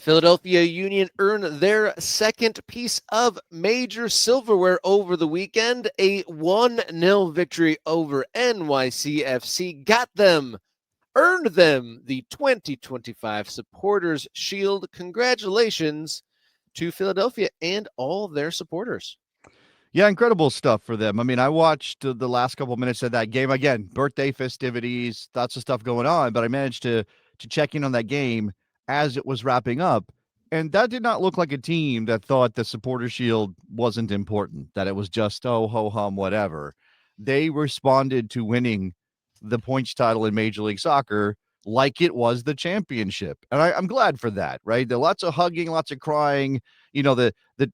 Philadelphia Union earned their second piece of major silverware over the weekend. A 1-0 victory over NYCFC earned them the 2025 Supporters Shield. Congratulations to Philadelphia and all their supporters. Yeah, incredible stuff for them. I mean, I watched the last couple of minutes of that game. Again, birthday festivities, lots of stuff going on, but I managed to check in on that game as it was wrapping up. And that did not look like a team that thought the supporter shield wasn't important, that it was just, oh, ho hum, whatever. They responded to winning the points title in Major League Soccer like it was the championship. And I'm glad for that, right? There lots of hugging, lots of crying, the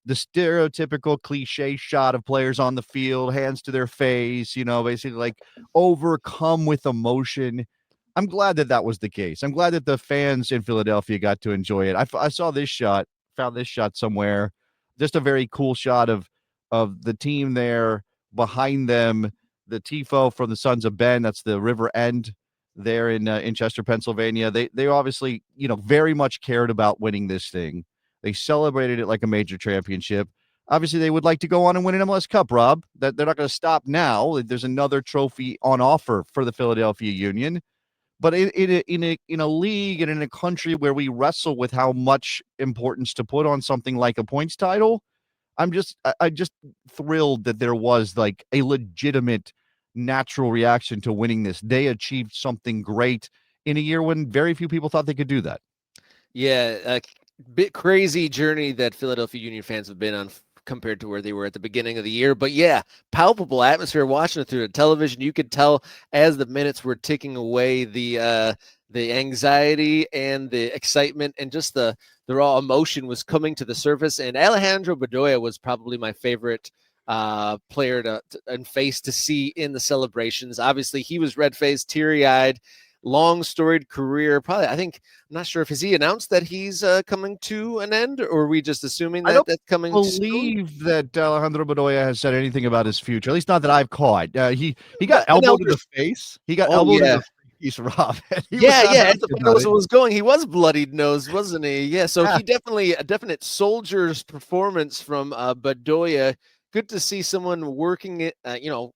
stereotypical cliche shot of players on the field, hands to their face, basically like overcome with emotion. I'm glad that that was the case. I'm glad that the fans in Philadelphia got to enjoy it. I saw this shot, found this shot somewhere. Just a very cool shot of the team there behind them, the tifo from the Sons of Ben. That's the River End there in Chester, Pennsylvania. They obviously very much cared about winning this thing. They celebrated it like a major championship. Obviously, they would like to go on and win an MLS Cup, Rob. That they're not going to stop now. There's another trophy on offer for the Philadelphia Union. But in a league and in a country where we wrestle with how much importance to put on something like a points title, I just thrilled that there was like a legitimate natural reaction to winning this. They achieved something great in a year when very few people thought they could do that. Yeah, a bit crazy journey that Philadelphia Union fans have been on compared to where they were at the beginning of the year. But yeah, palpable atmosphere watching it through the television. You could tell as the minutes were ticking away the anxiety and the excitement and just the raw emotion was coming to the surface. And Alejandro Bedoya was probably my favorite player and face to see in the celebrations. Obviously, he was red-faced, teary-eyed, long storied career. Probably, I'm not sure if has he announced that he's coming to an end, or are we just assuming I that don't that's coming soon? believe that Alejandro Bedoya has said anything about his future, at least not that I've caught. He got An elbowed in elder. the face. He got Oh elbowed in yeah. the face, Rob. And he was Yeah, not yeah. As happy the about final it. was going, he was bloodied nose, wasn't he? Yeah. So Yeah. he definitely a definite soldier's performance from Bedoya. Good to see someone working it,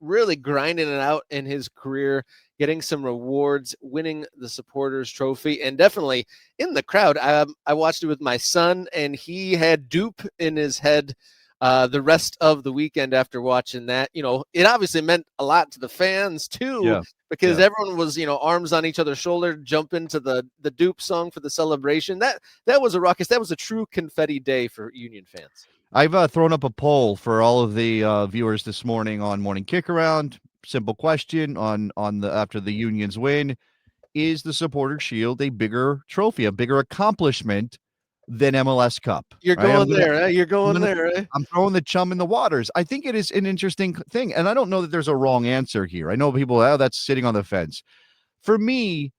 really grinding it out in his career, getting some rewards, winning the supporters trophy, and definitely in the crowd. I watched it with my son, and he had Doop in his head. The rest of the weekend after watching that, it obviously meant a lot to the fans too, Yeah. because Yeah. everyone was, arms on each other's shoulder, jumping to the Doop song for the celebration. That was a ruckus. That was a true confetti day for Union fans. I've thrown up a poll for all of the viewers this morning on Morning Kick Around. Simple question on the after the Union's win: is the Supporter Shield a bigger trophy, a bigger accomplishment than MLS Cup? You're Right? going there, eh? You're I'm going gonna there, eh? I'm throwing the chum in the waters. I think it is an interesting thing, and I don't know that there's a wrong answer here. I know people, oh, that's sitting on the fence. For me,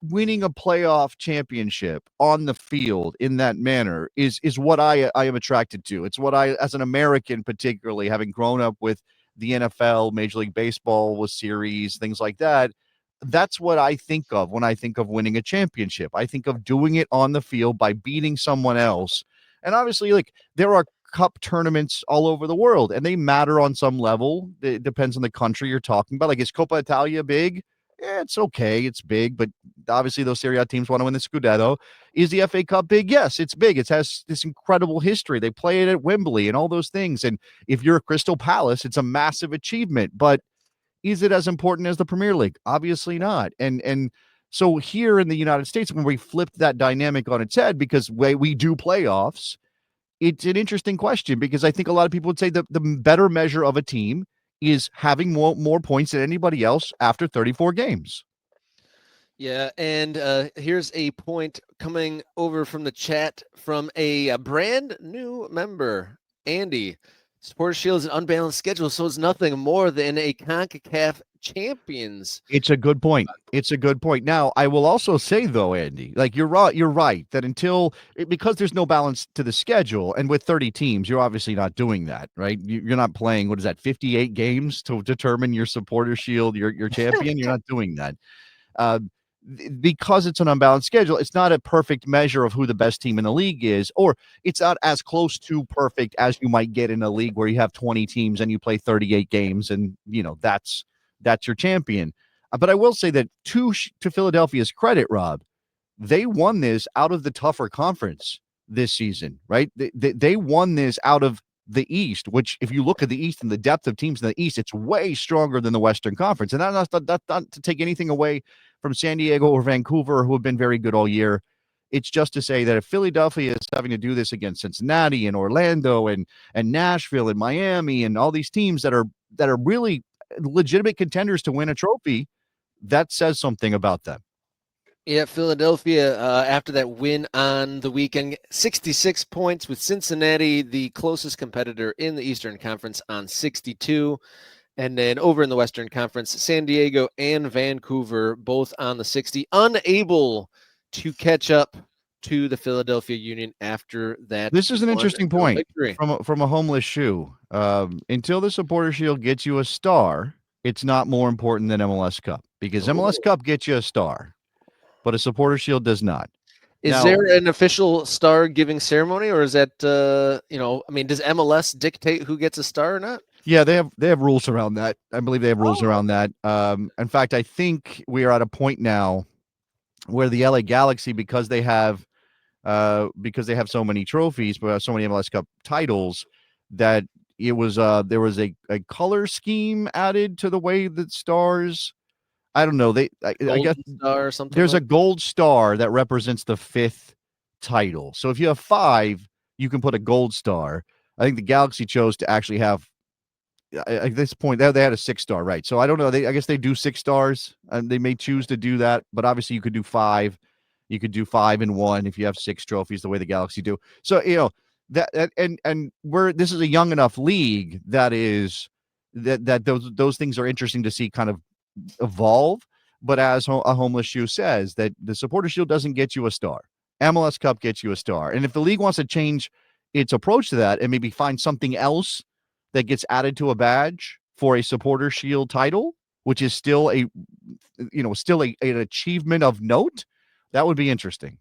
winning a playoff championship on the field in that manner is what I am attracted to. It's what I, as an American, particularly having grown up with the NFL, Major League Baseball with series, things like that. That's what I think of when I think of winning a championship. I think of doing it on the field by beating someone else. And obviously, like there are cup tournaments all over the world, and they matter on some level. It depends on the country you're talking about. Like, is Coppa Italia big? Yeah, it's okay. It's big, but obviously those Serie A teams want to win the Scudetto. Is the FA Cup big? Yes, it's big. It has this incredible history. They play it at Wembley and all those things. And if you're a Crystal Palace, it's a massive achievement. But is it as important as the Premier League? Obviously not. And so here in the United States, when we flipped that dynamic on its head, because we do playoffs, it's an interesting question because I think a lot of people would say that the better measure of a team is having more points than anybody else after 34 games. Yeah, and here's a point coming over from the chat from a brand new member, Andy. Supporter Shield is an unbalanced schedule, so it's nothing more than a CONCACAF Champions. It's a good point. It's a good point. Now, I will also say though, Andy, like you're right that because there's no balance to the schedule, and with 30 teams, you're obviously not doing that, right? You're not playing, what is that, 58 games to determine your Supporter Shield, your champion. You're not doing that. Uh, because it's an unbalanced schedule, it's not a perfect measure of who the best team in the league is, or it's not as close to perfect as you might get in a league where you have 20 teams and you play 38 games and, that's your champion. But I will say that to Philadelphia's credit, Rob, they won this out of the tougher conference this season, right? They won this out of the East, which if you look at the East and the depth of teams in the East, it's way stronger than the Western Conference. And that's not to take anything away from San Diego or Vancouver, who have been very good all year. It's just to say that if Philadelphia is having to do this against Cincinnati and Orlando and Nashville and Miami and all these teams that are really legitimate contenders to win a trophy, that says something about them. Yeah, Philadelphia, after that win on the weekend, 66 points, with Cincinnati, the closest competitor in the Eastern Conference, on 62. And then over in the Western Conference, San Diego and Vancouver both on the 60, unable to catch up to the Philadelphia Union after that. This is an interesting point victory. from a homeless shoe. Until the Supporter Shield gets you a star, it's not more important than MLS Cup, because MLS Cup gets you a star, but a Supporter Shield does not. Is there an official star giving ceremony, or is that does MLS dictate who gets a star or not? Yeah, they have rules around that. I believe they have rules around that. In fact, I think we are at a point now where the LA Galaxy, because they have so many trophies, but so many MLS Cup titles, that it was there was a color scheme added to the way that stars. I don't know. I guess star or something. There's a gold star that represents the 5th title. So if you have 5, you can put a gold star. I think the Galaxy chose to actually have, at this point, they had a 6-star, right? So I don't know. I guess they do 6 stars, and they may choose to do that. But obviously, you could do 5. You could do 5 and 1 if you have 6 trophies, the way the Galaxy do. So that and this is a young enough league that those things are interesting to see kind of evolve. But as a homeless shoe says, that the Supporter Shield doesn't get you a star. MLS Cup gets you a star. And if the league wants to change its approach to that and maybe find something else that gets added to a badge for a Supporter Shield title, which is still an achievement of note, that would be interesting.